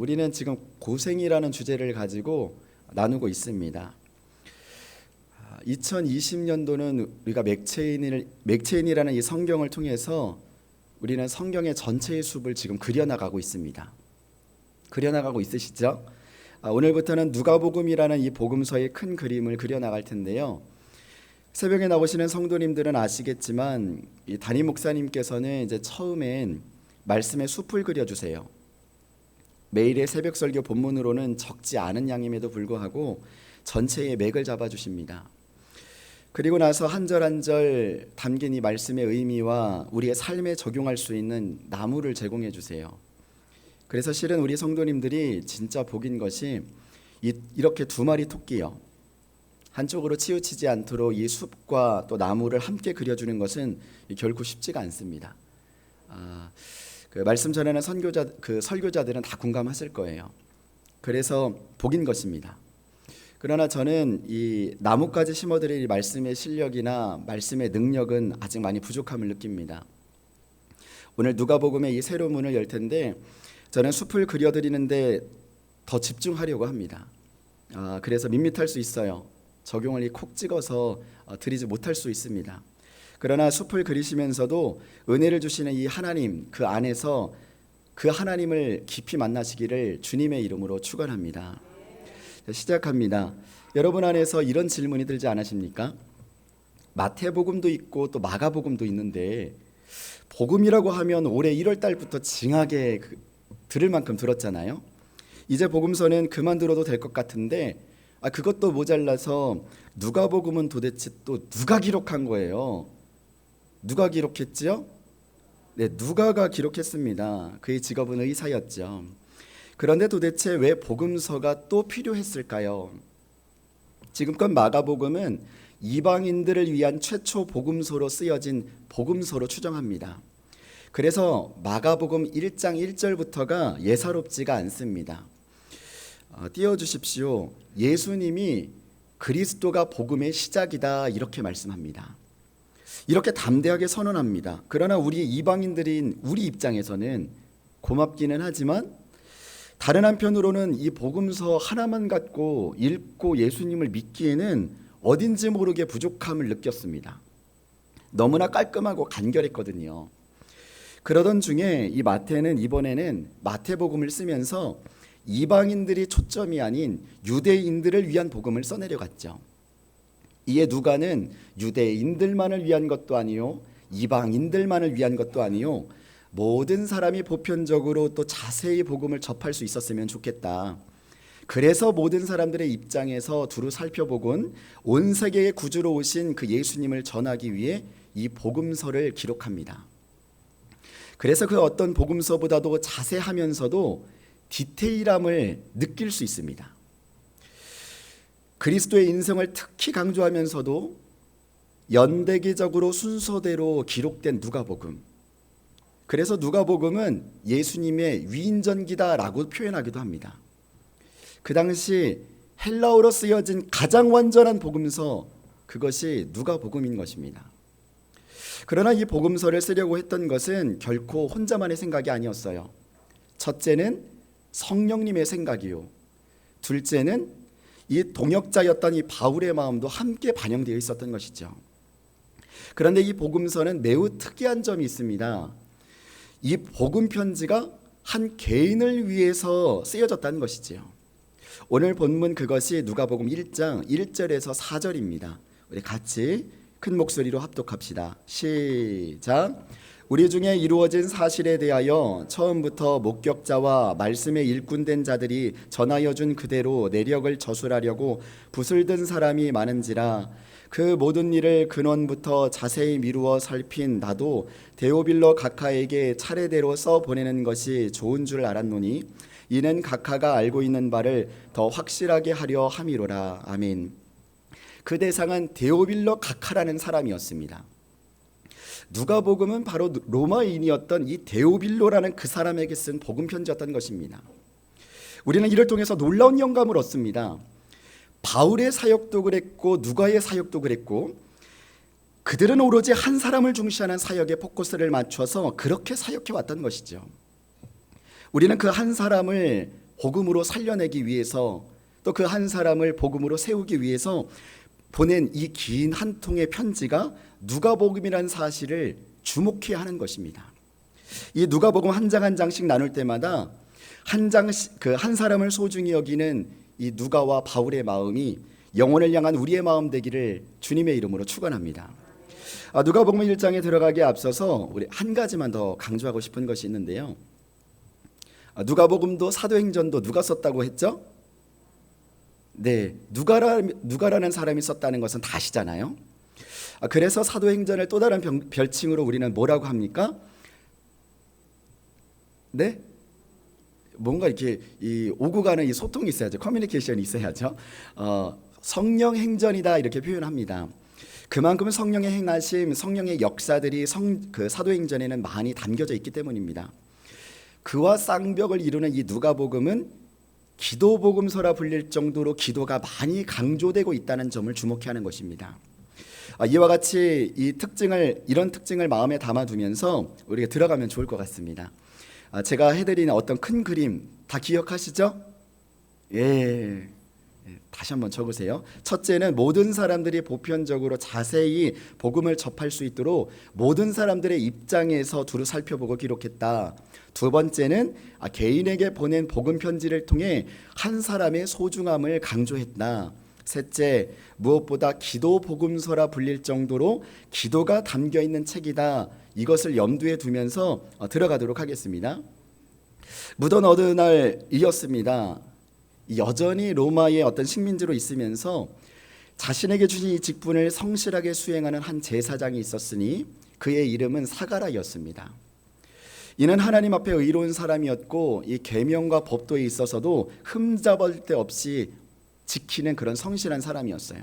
우리는 지금 고생이라는 주제를 가지고 나누고 있습니다. 2020년도는 우리가 맥체인이라는 이 성경을 통해서 우리는 성경의 전체의 숲을 지금 그려나가고 있습니다. 그려나가고 있으시죠? 오늘부터는 누가복음이라는 이 복음서의 큰 그림을 그려나갈 텐데요. 새벽에 나오시는 성도님들은 아시겠지만 이 담임 목사님께서는 이제 처음엔 말씀의 숲을 그려주세요. 매일의 새벽 설교 본문으로는 적지 않은 양임에도 불구하고 전체의 맥을 잡아주십니다. 그리고 나서 한 절 한 절 담긴 이 말씀의 의미와 우리의 삶에 적용할 수 있는 나무를 제공해 주세요. 그래서 실은 우리 성도님들이 진짜 복인 것이 이렇게 두 마리 토끼요, 한쪽으로 치우치지 않도록 이 숲과 또 나무를 함께 그려주는 것은 결코 쉽지가 않습니다. 그 말씀 전하는 설교자들은 다 공감하실 거예요. 그래서 복인 것입니다. 그러나 저는 이 나무까지 심어드릴 말씀의 실력이나 말씀의 능력은 아직 많이 부족함을 느낍니다. 오늘 누가복음의 이 새로운 문을 열 텐데 저는 숲을 그려드리는데 더 집중하려고 합니다. 그래서 밋밋할 수 있어요. 적용을 콕 찍어서 드리지 못할 수 있습니다. 그러나 숲을 그리시면서도 은혜를 주시는 이 하나님, 그 안에서 그 하나님을 깊이 만나시기를 주님의 이름으로 축원합니다. 시작합니다. 여러분 안에서 이런 질문이 들지 않으십니까? 마태복음도 있고 또 마가복음도 있는데 복음이라고 하면 올해 1월 달부터 징하게 들을 만큼 들었잖아요. 이제 복음서는 그만 들어도 될 것 같은데 그것도 모자라서 누가복음은 도대체 또 누가 기록한 거예요? 누가 기록했지요? 네, 누가가 기록했습니다. 그의 직업은 의사였죠. 그런데 도대체 왜 복음서가 또 필요했을까요? 지금껏 마가복음은 이방인들을 위한 최초 복음서로 쓰여진 복음서로 추정합니다. 그래서 마가복음 1장 1절부터가 예사롭지가 않습니다. 띄워주십시오. 예수님이 그리스도가 복음의 시작이다, 이렇게 말씀합니다. 이렇게 담대하게 선언합니다. 그러나 우리 이방인들인 우리 입장에서는 고맙기는 하지만 다른 한편으로는 이 복음서 하나만 갖고 읽고 예수님을 믿기에는 어딘지 모르게 부족함을 느꼈습니다. 너무나 깔끔하고 간결했거든요. 그러던 중에 이 마태는 이번에는 마태복음을 쓰면서 이방인들이 초점이 아닌 유대인들을 위한 복음을 써내려갔죠. 이에 누가는 유대인들만을 위한 것도 아니요, 이방인들만을 위한 것도 아니요, 모든 사람이 보편적으로 또 자세히 복음을 접할 수 있었으면 좋겠다. 그래서 모든 사람들의 입장에서 두루 살펴보곤 온 세계의 구주로 오신 그 예수님을 전하기 위해 이 복음서를 기록합니다. 그래서 그 어떤 복음서보다도 자세하면서도 디테일함을 느낄 수 있습니다. 그리스도의 인생을 특히 강조하면서도 연대기적으로 순서대로 기록된 누가복음. 그래서 누가복음은 예수님의 위인전기다라고 표현하기도 합니다. 그 당시 헬라어로 쓰여진 가장 완전한 복음서, 그것이 누가복음인 것입니다. 그러나 이 복음서를 쓰려고 했던 것은 결코 혼자만의 생각이 아니었어요. 첫째는 성령님의 생각이요, 둘째는 이 동역자였던 이 바울의 마음도 함께 반영되어 있었던 것이죠. 그런데 이 복음서는 매우 특이한 점이 있습니다. 이 복음 편지가 한 개인을 위해서 쓰여졌다는 것이지요. 오늘 본문 그것이 누가복음 1장 1절에서 4절입니다. 우리 같이 큰 목소리로 합독합시다. 시작. 우리 중에 이루어진 사실에 대하여 처음부터 목격자와 말씀에 일꾼된 자들이 전하여 준 그대로 내력을 저술하려고 붓을 든 사람이 많은지라. 그 모든 일을 근원부터 자세히 미루어 살핀 나도 데오빌로 각하에게 차례대로 써보내는 것이 좋은 줄 알았노니 이는 각하가 알고 있는 바를 더 확실하게 하려 함이로라. 아멘. 그 대상은 데오빌로 각하라는 사람이었습니다. 누가복음은 바로 로마인이었던 이 데오빌로라는 그 사람에게 쓴 복음 편지였던 것입니다. 우리는 이를 통해서 놀라운 영감을 얻습니다. 바울의 사역도 그랬고 누가의 사역도 그랬고 그들은 오로지 한 사람을 중시하는 사역에 포커스를 맞춰서 그렇게 사역해 왔던 것이죠. 우리는 그 한 사람을 복음으로 살려내기 위해서 또 그 한 사람을 복음으로 세우기 위해서 보낸 이 긴 한 통의 편지가 누가복음이라는 사실을 주목해야 하는 것입니다. 이 누가복음 한 장 한 장씩 나눌 때마다 한 장씩 그 한 사람을 소중히 여기는 이 누가와 바울의 마음이 영혼을 향한 우리의 마음 되기를 주님의 이름으로 축원합니다. 누가복음 1장에 들어가기에 앞서서 우리 한 가지만 더 강조하고 싶은 것이 있는데요. 누가복음도 사도행전도 누가 썼다고 했죠? 네, 누가라는 사람이 썼다는 것은 다 아시잖아요. 그래서 사도행전을 또 다른 별칭으로 우리는 뭐라고 합니까? 네? 뭔가 이렇게 이 오고 가는 이 소통이 있어야죠. 커뮤니케이션이 있어야죠. 성령 행전이다 이렇게 표현합니다. 그만큼 성령의 행하심, 성령의 역사들이 그 사도행전에는 많이 담겨져 있기 때문입니다. 그와 쌍벽을 이루는 이 누가복음은 기도복음서라 불릴 정도로 기도가 많이 강조되고 있다는 점을 주목해야 하는 것입니다. 이와 같이 이런 특징을 마음에 담아두면서 우리가 들어가면 좋을 것 같습니다. 제가 해드리는 어떤 큰 그림 다 기억하시죠? 예. 다시 한번 적으세요. 첫째는 모든 사람들이 보편적으로 자세히 복음을 접할 수 있도록 모든 사람들의 입장에서 두루 살펴보고 기록했다. 두 번째는 개인에게 보낸 복음 편지를 통해 한 사람의 소중함을 강조했다. 셋째, 무엇보다 기도 복음서라 불릴 정도로 기도가 담겨 있는 책이다. 이것을 염두에 두면서 들어가도록 하겠습니다. 묻은 어느 날이었습니다. 여전히 로마의 어떤 식민지로 있으면서 자신에게 주신 이 직분을 성실하게 수행하는 한 제사장이 있었으니 그의 이름은 사가라였습니다. 이는 하나님 앞에 의로운 사람이었고 이 계명과 법도에 있어서도 흠잡을 데 없이 지키는 그런 성실한 사람이었어요.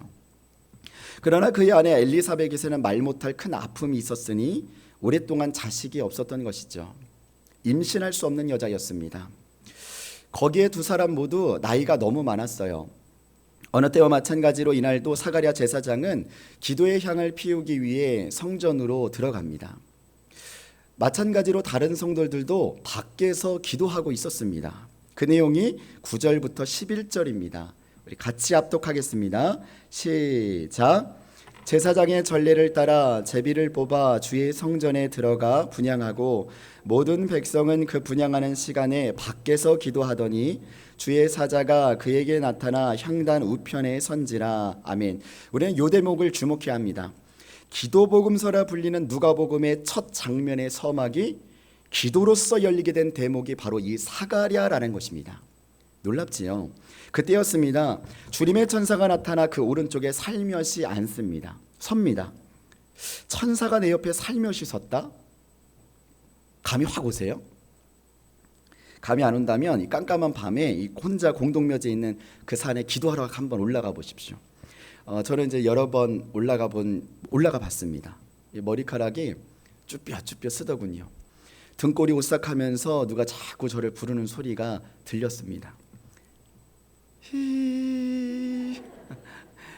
그러나 그의 아내 엘리사벳에게는 말 못할 큰 아픔이 있었으니 오랫동안 자식이 없었던 것이죠. 임신할 수 없는 여자였습니다. 거기에 두 사람 모두 나이가 너무 많았어요. 어느 때와 마찬가지로 이날도 사가랴 제사장은 기도의 향을 피우기 위해 성전으로 들어갑니다. 마찬가지로 다른 성도들도 밖에서 기도하고 있었습니다. 그 내용이 9절부터 11절입니다. 우리 같이 합독하겠습니다. 시작. 제사장의 전례를 따라 제비를 뽑아 주의 성전에 들어가 분향하고 모든 백성은 그 분향하는 시간에 밖에서 기도하더니 주의 사자가 그에게 나타나 향단 우편에 선지라. 아멘. 우리는 이 대목을 주목해야 합니다. 기도복음서라 불리는 누가복음의 첫 장면의 서막이 기도로서 열리게 된 대목이 바로 이 사가랴라는 것입니다. 놀랍지요? 그때였습니다. 주님의 천사가 나타나 그 오른쪽에 살며시 앉습니다. 섭니다. 천사가 내 옆에 살며시 섰다? 감이 확 오세요? 감이 안 온다면 이 깜깜한 밤에 이 혼자 공동묘지에 있는 그 산에 기도하러 한번 올라가 보십시오. 저는 이제 여러 번 올라가 봤습니다. 이 머리카락이 쭈뼛쭈뼛 쓰더군요. 등골이 오싹하면서 누가 자꾸 저를 부르는 소리가 들렸습니다.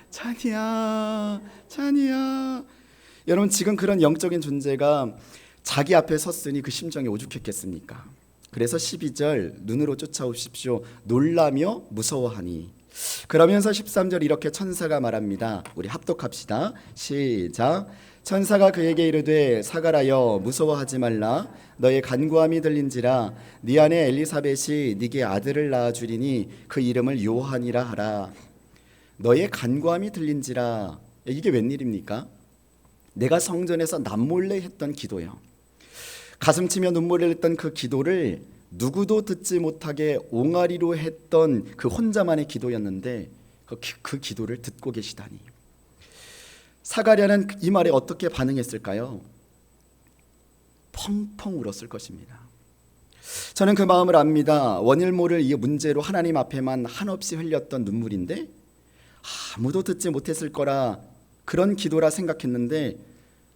찬이야, 찬이야. 여러분 지금 그런 영적인 존재가 자기 앞에 섰으니 그 심정이 오죽했겠습니까? 그래서 12절 눈으로 쫓아오십시오. 놀라며 무서워하니. 그러면서 13절 이렇게 천사가 말합니다. 우리 합독합시다. 시작. 천사가 그에게 이르되 사가라여 무서워하지 말라. 너의 간구함이 들린지라. 네 아내 엘리사벳이 네게 아들을 낳아 주리니 그 이름을 요한이라 하라. 너의 간구함이 들린지라. 이게 웬일입니까? 내가 성전에서 남몰래 했던 기도요. 가슴치며 눈물을 흘렸던 그 기도를 누구도 듣지 못하게 옹알이로 했던 그 혼자만의 기도였는데 그 기도를 듣고 계시다니. 사가랴는 이 말에 어떻게 반응했을까요? 펑펑 울었을 것입니다. 저는 그 마음을 압니다. 원일 모를 이 문제로 하나님 앞에만 한없이 흘렸던 눈물인데 아무도 듣지 못했을 거라 그런 기도라 생각했는데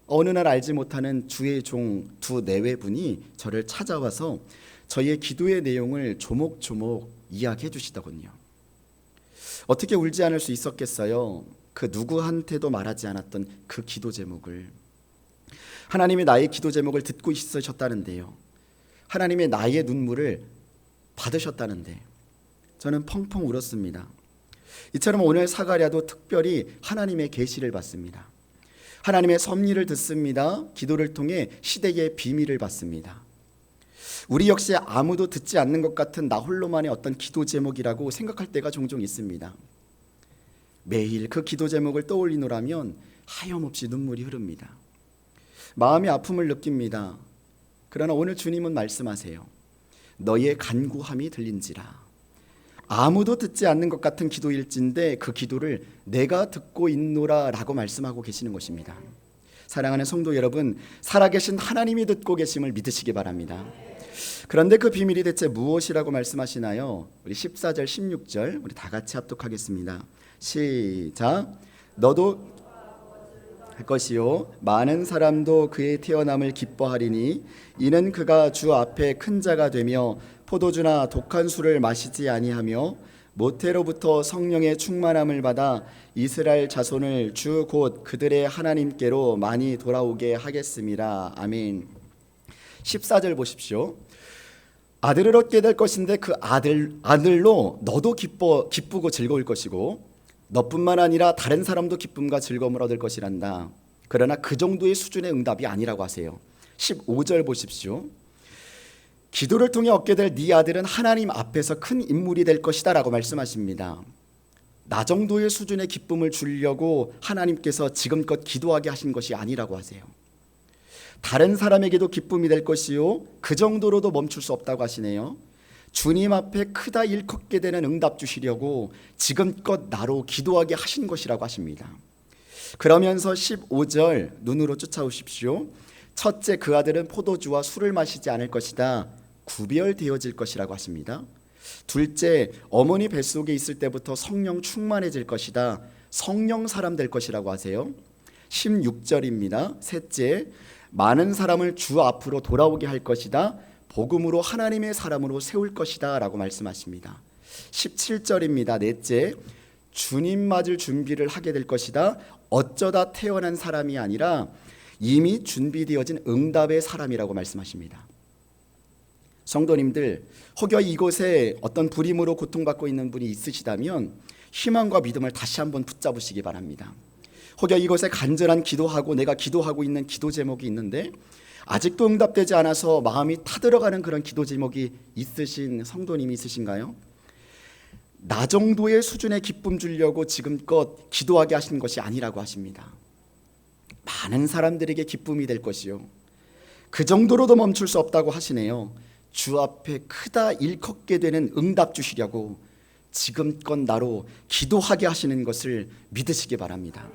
어느 날 알지 못하는 주의 종 두 내외분이 저를 찾아와서 저희의 기도의 내용을 조목조목 이야기해 주시더군요. 어떻게 울지 않을 수 있었겠어요? 그 누구한테도 말하지 않았던 그 기도 제목을. 하나님이 나의 기도 제목을 듣고 있으셨다는데요. 하나님의 나의 눈물을 받으셨다는데 저는 펑펑 울었습니다. 이처럼 오늘 사가랴도 특별히 하나님의 계시를 받습니다. 하나님의 섭리를 듣습니다. 기도를 통해 시대의 비밀을 받습니다. 우리 역시 아무도 듣지 않는 것 같은 나 홀로만의 어떤 기도 제목이라고 생각할 때가 종종 있습니다. 매일 그 기도 제목을 떠올리노라면 하염없이 눈물이 흐릅니다. 마음의 아픔을 느낍니다. 그러나 오늘 주님은 말씀하세요. 너의 간구함이 들린지라. 아무도 듣지 않는 것 같은 기도일진데 그 기도를 내가 듣고 있노라 라고 말씀하고 계시는 것입니다. 사랑하는 성도 여러분, 살아계신 하나님이 듣고 계심을 믿으시기 바랍니다. 그런데 그 비밀이 대체 무엇이라고 말씀하시나요? 우리 14절 16절 우리 다 같이 합독하겠습니다. 시작. 너도 할 것이요 많은 사람도 그의 태어남을 기뻐하리니 이는 그가 주 앞에 큰 자가 되며 포도주나 독한 술을 마시지 아니하며 모태로부터 성령의 충만함을 받아 이스라엘 자손을 주 곧 그들의 하나님께로 많이 돌아오게 하겠습니다. 아멘. 14절 보십시오. 아들을 얻게 될 것인데 그 아들로 너도 기쁘고 즐거울 것이고 너뿐만 아니라 다른 사람도 기쁨과 즐거움을 얻을 것이란다. 그러나 그 정도의 수준의 응답이 아니라고 하세요. 15절 보십시오. 기도를 통해 얻게 될 네 아들은 하나님 앞에서 큰 인물이 될 것이다 라고 말씀하십니다. 나 정도의 수준의 기쁨을 주려고 하나님께서 지금껏 기도하게 하신 것이 아니라고 하세요. 다른 사람에게도 기쁨이 될 것이요 그 정도로도 멈출 수 없다고 하시네요. 주님 앞에 크다 일컫게 되는 응답 주시려고 지금껏 나로 기도하게 하신 것이라고 하십니다. 그러면서 15절 눈으로 쫓아오십시오. 첫째 그 아들은 포도주와 술을 마시지 않을 것이다. 구별되어질 것이라고 하십니다. 둘째 어머니 뱃속에 있을 때부터 성령 충만해질 것이다. 성령 사람 될 것이라고 하세요. 16절입니다. 셋째 많은 사람을 주 앞으로 돌아오게 할 것이다. 복음으로 하나님의 사람으로 세울 것이다 라고 말씀하십니다. 17절입니다. 넷째 주님 맞을 준비를 하게 될 것이다. 어쩌다 태어난 사람이 아니라 이미 준비되어진 응답의 사람이라고 말씀하십니다. 성도님들, 혹여 이곳에 어떤 불임으로 고통받고 있는 분이 있으시다면 희망과 믿음을 다시 한번 붙잡으시기 바랍니다. 혹여 이곳에 간절한 기도하고 내가 기도하고 있는 기도 제목이 있는데 아직도 응답되지 않아서 마음이 타들어가는 그런 기도 제목이 있으신 성도님이 있으신가요? 나 정도의 수준의 기쁨 주려고 지금껏 기도하게 하신 것이 아니라고 하십니다. 많은 사람들에게 기쁨이 될 것이요 그 정도로도 멈출 수 없다고 하시네요. 주 앞에 크다 일컫게 되는 응답 주시려고 지금껏 나로 기도하게 하시는 것을 믿으시기 바랍니다.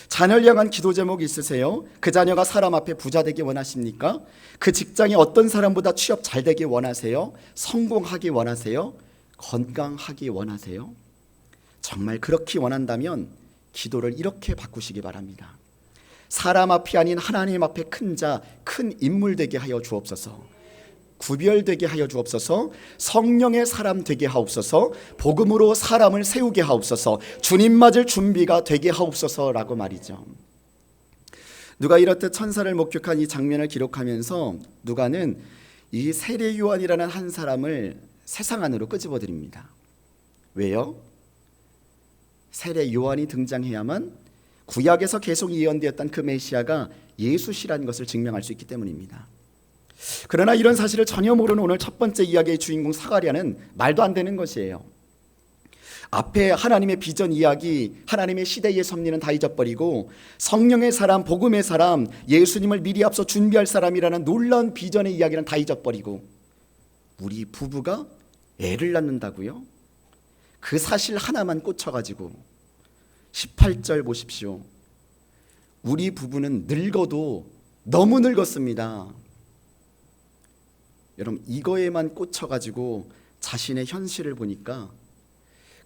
자녀를 향한 기도 제목 있으세요? 그 자녀가 사람 앞에 부자 되기 원하십니까? 그 직장에 어떤 사람보다 취업 잘 되기 원하세요? 성공하기 원하세요? 건강하기 원하세요? 정말 그렇게 원한다면 기도를 이렇게 바꾸시기 바랍니다. 사람 앞이 아닌 하나님 앞에 큰 자, 큰 인물 되게 하여 주옵소서. 구별되게 하여 주옵소서. 성령의 사람 되게 하옵소서. 복음으로 사람을 세우게 하옵소서. 주님 맞을 준비가 되게 하옵소서라고 말이죠. 누가 이렇듯 천사를 목격한 이 장면을 기록하면서 누가는 이 세례 요한이라는 한 사람을 세상 안으로 끄집어드립니다. 왜요? 세례 요한이 등장해야만 구약에서 계속 예언되었던 그 메시아가 예수시라는 것을 증명할 수 있기 때문입니다. 그러나 이런 사실을 전혀 모르는 오늘 첫 번째 이야기의 주인공 사가랴는 말도 안 되는 것이에요. 앞에 하나님의 비전 이야기, 하나님의 시대의 섭리는 다 잊어버리고 성령의 사람, 복음의 사람, 예수님을 미리 앞서 준비할 사람이라는 놀라운 비전의 이야기는 다 잊어버리고 우리 부부가 애를 낳는다고요? 그 사실 하나만 꽂혀가지고 18절 보십시오. 우리 부부는 늙어도 너무 늙었습니다. 여러분 이거에만 꽂혀가지고 자신의 현실을 보니까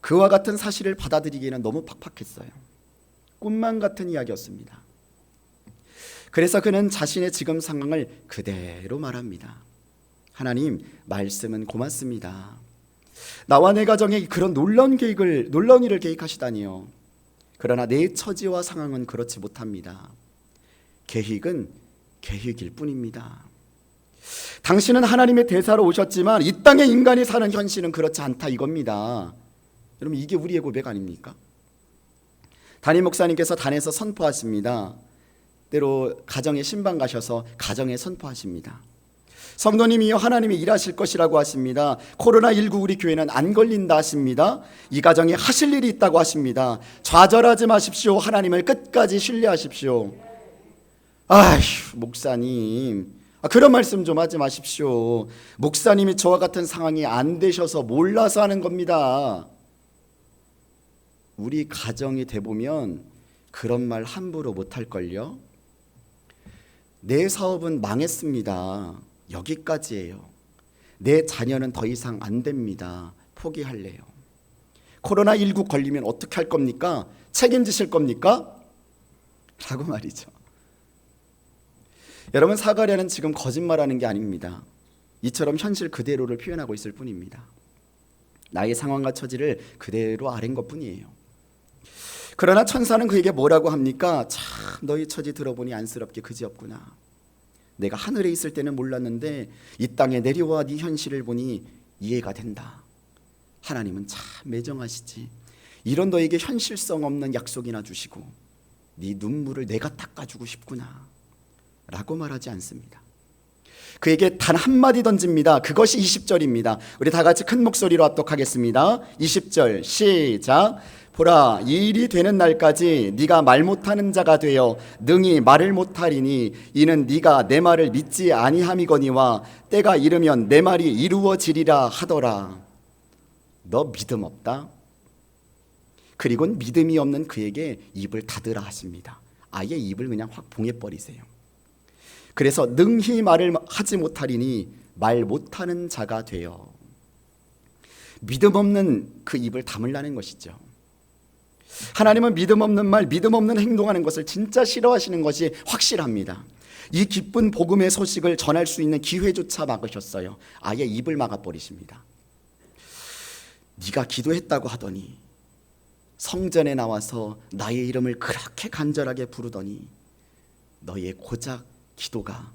그와 같은 사실을 받아들이기에는 너무 팍팍했어요. 꿈만 같은 이야기였습니다. 그래서 그는 자신의 지금 상황을 그대로 말합니다. 하나님, 말씀은 고맙습니다. 나와 내 가정에 그런 놀라운 일을 계획하시다니요. 그러나 내 처지와 상황은 그렇지 못합니다. 계획은 계획일 뿐입니다. 당신은 하나님의 대사로 오셨지만 이 땅에 인간이 사는 현실은 그렇지 않다 이겁니다. 여러분, 이게 우리의 고백 아닙니까? 담임 목사님께서 단에서 선포하십니다. 때로 가정에 신방 가셔서 가정에 선포하십니다. 성도님이여, 하나님이 일하실 것이라고 하십니다. 코로나19 우리 교회는 안 걸린다 하십니다. 이 가정에 하실 일이 있다고 하십니다. 좌절하지 마십시오. 하나님을 끝까지 신뢰하십시오. 아휴, 목사님, 그런 말씀 좀 하지 마십시오. 목사님이 저와 같은 상황이 안 되셔서 몰라서 하는 겁니다. 우리 가정이 돼보면 그런 말 함부로 못할걸요. 내 사업은 망했습니다. 여기까지예요. 내 자녀는 더 이상 안 됩니다. 포기할래요. 코로나19 걸리면 어떻게 할 겁니까? 책임지실 겁니까? 라고 말이죠. 여러분, 사가랴는 지금 거짓말하는 게 아닙니다. 이처럼 현실 그대로를 표현하고 있을 뿐입니다. 나의 상황과 처지를 그대로 아는 것뿐이에요. 그러나 천사는 그에게 뭐라고 합니까? 참, 너희 처지 들어보니 안쓰럽게 그지없구나. 내가 하늘에 있을 때는 몰랐는데 이 땅에 내려와 네 현실을 보니 이해가 된다. 하나님은 참 매정하시지. 이런 너에게 현실성 없는 약속이나 주시고 네 눈물을 내가 닦아주고 싶구나 라고 말하지 않습니다. 그에게 단 한마디 던집니다. 그것이 20절입니다. 우리 다 같이 큰 목소리로 합독하겠습니다. 20절 시작. 보라, 이 일이 되는 날까지 네가 말 못하는 자가 되어 능히 말을 못하리니 이는 네가 내 말을 믿지 아니함이거니와 때가 이르면 내 말이 이루어지리라 하더라. 너 믿음 없다? 그리고는 믿음이 없는 그에게 입을 닫으라 하십니다. 아예 입을 그냥 확 봉해버리세요. 그래서 능히 말을 하지 못하리니 말 못하는 자가 되어. 믿음 없는 그 입을 다물라는 것이죠. 하나님은 믿음 없는 말, 믿음 없는 행동하는 것을 진짜 싫어하시는 것이 확실합니다. 이 기쁜 복음의 소식을 전할 수 있는 기회조차 막으셨어요. 아예 입을 막아버리십니다. 네가 기도했다고 하더니, 성전에 나와서 나의 이름을 그렇게 간절하게 부르더니 너의 고작 기도가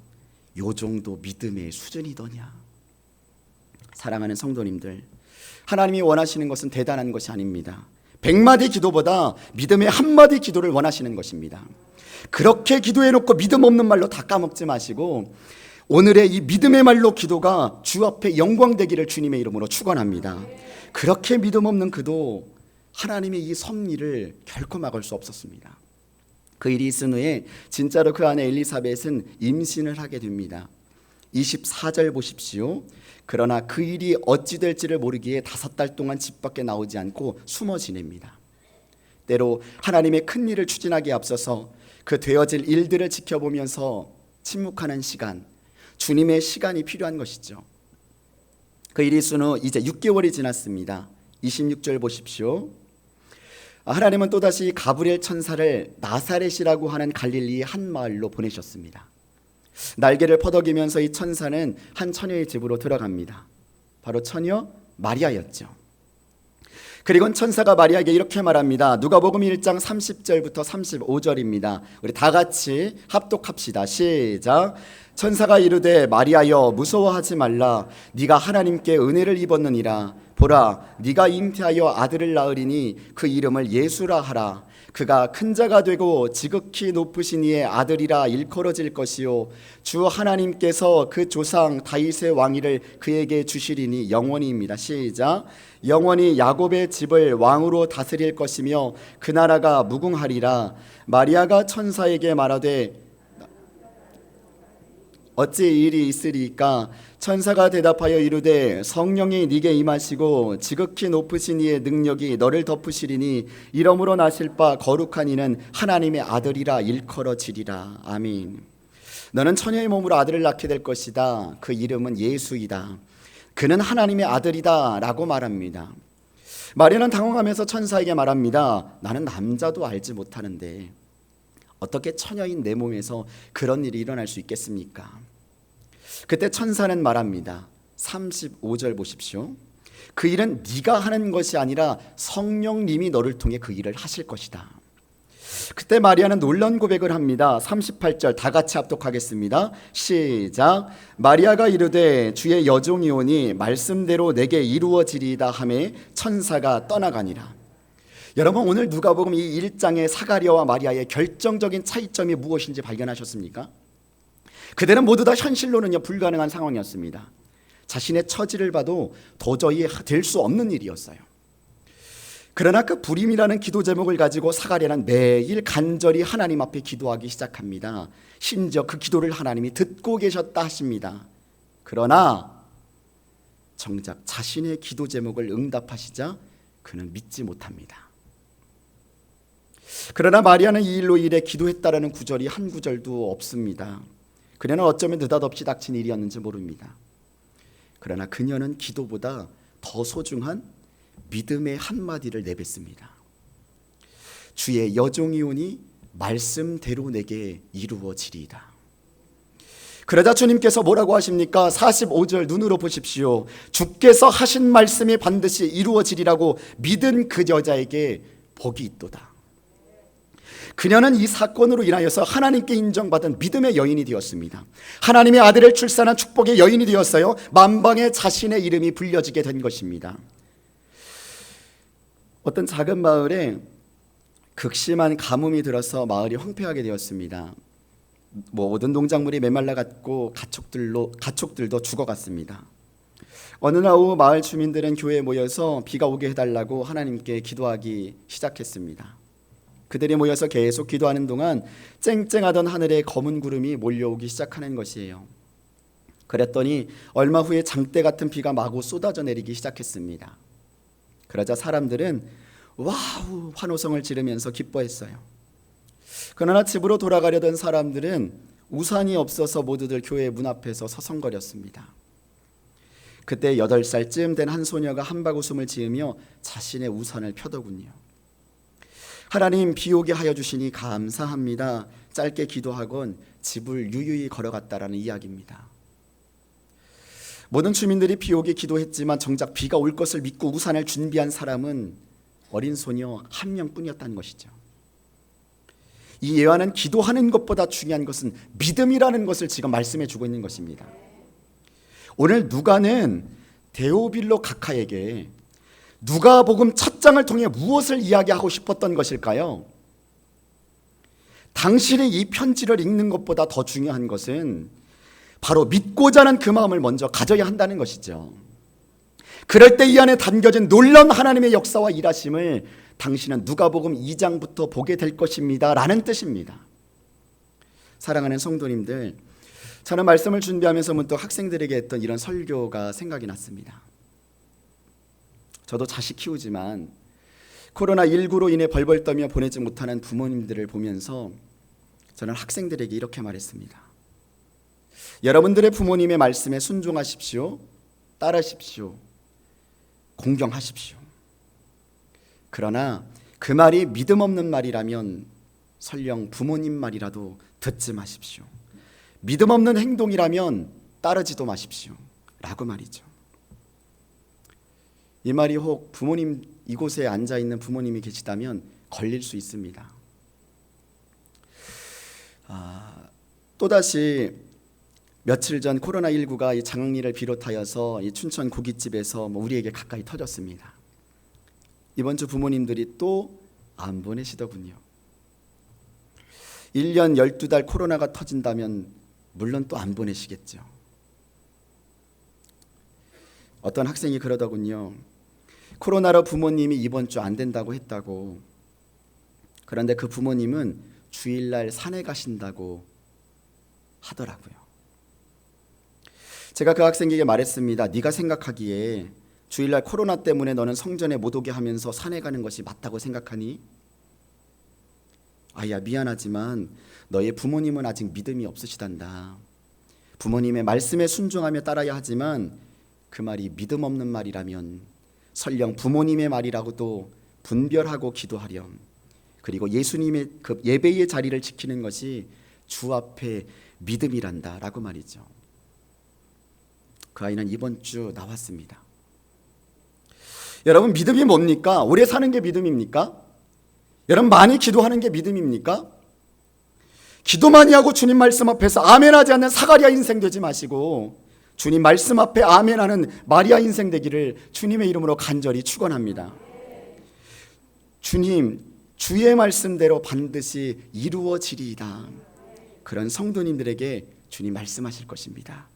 요 정도 믿음의 수준이더냐. 사랑하는 성도님들, 하나님이 원하시는 것은 대단한 것이 아닙니다. 100마디 기도보다 믿음의 한마디 기도를 원하시는 것입니다. 그렇게 기도해놓고 믿음 없는 말로 다 까먹지 마시고 오늘의 이 믿음의 말로 기도가 주 앞에 영광되기를 주님의 이름으로 축원합니다. 그렇게 믿음 없는 그도 하나님의 이 섭리를 결코 막을 수 없었습니다. 그 일이 있은 후에 진짜로 그 아내 엘리사벳은 임신을 하게 됩니다. 24절 보십시오. 그러나 그 일이 어찌 될지를 모르기에 5달 동안 집 밖에 나오지 않고 숨어 지냅니다. 때로 하나님의 큰 일을 추진하기에 앞서서 그 되어질 일들을 지켜보면서 침묵하는 시간, 주님의 시간이 필요한 것이죠. 그 일이 있은 후 이제 6개월이 지났습니다. 26절 보십시오. 하나님은 또다시 가브리엘 천사를 나사렛이라고 하는 갈릴리의 한 마을로 보내셨습니다. 날개를 퍼덕이면서 이 천사는 한 처녀의 집으로 들어갑니다. 바로 처녀 마리아였죠. 그리고 천사가 마리아에게 이렇게 말합니다. 누가복음 1장 30절부터 35절입니다. 우리 다 같이 합독합시다. 시작. 천사가 이르되 마리아여 무서워하지 말라. 네가 하나님께 은혜를 입었느니라. 보라, 네가 잉태하여 아들을 낳으리니 그 이름을 예수라 하라. 그가 큰 자가 되고 지극히 높으신 이의 아들이라 일컬어질 것이요 주 하나님께서 그 조상 다윗의 왕위를 그에게 주시리니 영원히입니다. 시작. 영원히 야곱의 집을 왕으로 다스릴 것이며 그 나라가 무궁하리라. 마리아가 천사에게 말하되 어찌 일이 있으리까? 천사가 대답하여 이르되 성령이 네게 임하시고 지극히 높으신 이의 능력이 너를 덮으시리니 이러므로 나실 바 거룩한 이는 하나님의 아들이라 일컬어지리라. 아멘. 너는 처녀의 몸으로 아들을 낳게 될 것이다. 그 이름은 예수이다. 그는 하나님의 아들이다 라고 말합니다. 마리아는 당황하면서 천사에게 말합니다. 나는 남자도 알지 못하는데 어떻게 처녀인 내 몸에서 그런 일이 일어날 수 있겠습니까? 그때 천사는 말합니다. 35절 보십시오. 그 일은 네가 하는 것이 아니라 성령님이 너를 통해 그 일을 하실 것이다. 그때 마리아는 놀라운 고백을 합니다. 38절 다 같이 합독하겠습니다. 시작. 마리아가 이르되 주의 여종이오니 말씀대로 내게 이루어지리이다 하매 천사가 떠나가니라. 여러분, 오늘 누가복음 이 1장의 사가랴와 마리아의 결정적인 차이점이 무엇인지 발견하셨습니까? 그들은 모두 다 현실로는요 불가능한 상황이었습니다. 자신의 처지를 봐도 도저히 될 수 없는 일이었어요. 그러나 그 불임이라는 기도 제목을 가지고 사가랴는 매일 간절히 하나님 앞에 기도하기 시작합니다. 심지어 그 기도를 하나님이 듣고 계셨다 하십니다. 그러나 정작 자신의 기도 제목을 응답하시자 그는 믿지 못합니다. 그러나 마리아는 이 일로 인해 기도했다라는 구절이 한 구절도 없습니다. 그녀는 어쩌면 느닷없이 닥친 일이었는지 모릅니다. 그러나 그녀는 기도보다 더 소중한 믿음의 한마디를 내뱉습니다. 주의 여종이오니 말씀대로 내게 이루어지리이다. 그러자 주님께서 뭐라고 하십니까? 45절 눈으로 보십시오. 주께서 하신 말씀이 반드시 이루어지리라고 믿은 그 여자에게 복이 있도다. 그녀는 이 사건으로 인하여서 하나님께 인정받은 믿음의 여인이 되었습니다. 하나님의 아들을 출산한 축복의 여인이 되었어요. 만방에 자신의 이름이 불려지게 된 것입니다. 어떤 작은 마을에 극심한 가뭄이 들어서 마을이 황폐하게 되었습니다. 모든 농작물이 메말라갔고 가축들도 죽어갔습니다. 어느 날 오후 마을 주민들은 교회에 모여서 비가 오게 해달라고 하나님께 기도하기 시작했습니다. 그들이 모여서 계속 기도하는 동안 쨍쨍하던 하늘에 검은 구름이 몰려오기 시작하는 것이에요. 그랬더니 얼마 후에 장대 같은 비가 마구 쏟아져 내리기 시작했습니다. 그러자 사람들은 와우 환호성을 지르면서 기뻐했어요. 그러나 집으로 돌아가려던 사람들은 우산이 없어서 모두들 교회 문 앞에서 서성거렸습니다. 그때 8살쯤 된 한 소녀가 한바구음을 지으며 자신의 우산을 펴더군요. 하나님, 비 오게 하여 주시니 감사합니다. 짧게 기도하곤 집을 유유히 걸어갔다라는 이야기입니다. 모든 주민들이 비 오게 기도했지만 정작 비가 올 것을 믿고 우산을 준비한 사람은 어린 소녀 한 명뿐이었다는 것이죠. 이 예화는 기도하는 것보다 중요한 것은 믿음이라는 것을 지금 말씀해 주고 있는 것입니다. 오늘 누가는 데오빌로 각하에게 누가복음 첫 장을 통해 무엇을 이야기하고 싶었던 것일까요? 당신이 이 편지를 읽는 것보다 더 중요한 것은 바로 믿고자 하는 그 마음을 먼저 가져야 한다는 것이죠. 그럴 때 이 안에 담겨진 놀라운 하나님의 역사와 일하심을 당신은 누가복음 2장부터 보게 될 것입니다 라는 뜻입니다. 사랑하는 성도님들, 저는 말씀을 준비하면서 문득 학생들에게 했던 이런 설교가 생각이 났습니다. 저도 자식 키우지만 코로나19로 인해 벌벌 떠며 보내지 못하는 부모님들을 보면서 저는 학생들에게 이렇게 말했습니다. 여러분들의 부모님의 말씀에 순종하십시오. 따르십시오. 공경하십시오. 그러나 그 말이 믿음 없는 말이라면 설령 부모님 말이라도 듣지 마십시오. 믿음 없는 행동이라면 따르지도 마십시오 라고 말이죠. 이 말이 혹 부모님, 이곳에 앉아있는 부모님이 계시다면 걸릴 수 있습니다. 또다시 며칠 전 코로나19가 이 장흥리를 비롯하여서 이 춘천 고깃집에서 우리에게 가까이 터졌습니다. 이번 주 부모님들이 또 안 보내시더군요. 1년 12달 코로나가 터진다면 물론 또 안 보내시겠죠. 어떤 학생이 그러더군요. 코로나로 부모님이 이번 주 안 된다고 했다고. 그런데 그 부모님은 주일날 산에 가신다고 하더라고요. 제가 그 학생에게 말했습니다. 네가 생각하기에 주일날 코로나 때문에 너는 성전에 못 오게 하면서 산에 가는 것이 맞다고 생각하니? 아야, 미안하지만 너의 부모님은 아직 믿음이 없으시단다. 부모님의 말씀에 순종하며 따라야 하지만 그 말이 믿음 없는 말이라면 설령 부모님의 말이라고도 분별하고 기도하렴. 그리고 예수님의 그 예배의 자리를 지키는 것이 주 앞에 믿음이란다 라고 말이죠. 그 아이는 이번 주 나왔습니다. 여러분, 믿음이 뭡니까? 오래 사는 게 믿음입니까? 여러분, 많이 기도하는 게 믿음입니까? 기도 많이 하고 주님 말씀 앞에서 아멘하지 않는 사가랴 인생 되지 마시고 주님 말씀 앞에 아멘하는 마리아 인생 되기를 주님의 이름으로 간절히 축원합니다. 주님, 주의 말씀대로 반드시 이루어지리이다. 그런 성도님들에게 주님 말씀하실 것입니다.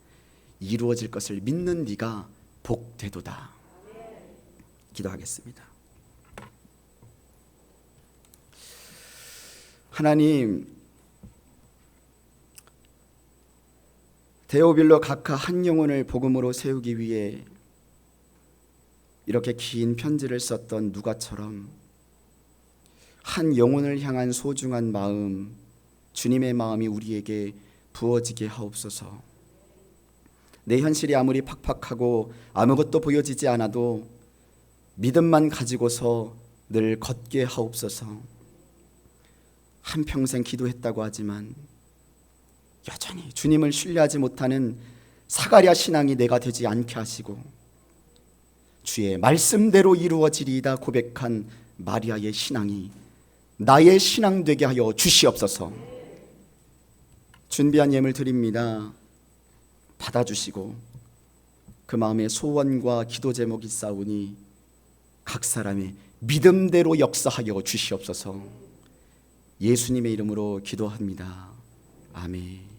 이루어질 것을 믿는 네가 복되도다. 기도하겠습니다. 하나님, 데오빌로 각하 한 영혼을 복음으로 세우기 위해 이렇게 긴 편지를 썼던 누가처럼 한 영혼을 향한 소중한 마음, 주님의 마음이 우리에게 부어지게 하옵소서. 내 현실이 아무리 팍팍하고 아무것도 보여지지 않아도 믿음만 가지고서 늘 걷게 하옵소서. 한평생 기도했다고 하지만 여전히 주님을 신뢰하지 못하는 사가랴 신앙이 내가 되지 않게 하시고 주의 말씀대로 이루어지리이다 고백한 마리아의 신앙이 나의 신앙 되게 하여 주시옵소서. 준비한 예물 드립니다. 받아주시고 그 마음에 소원과 기도 제목이 있사오니 각 사람의 믿음대로 역사하여 주시옵소서. 예수님의 이름으로 기도합니다. 아멘.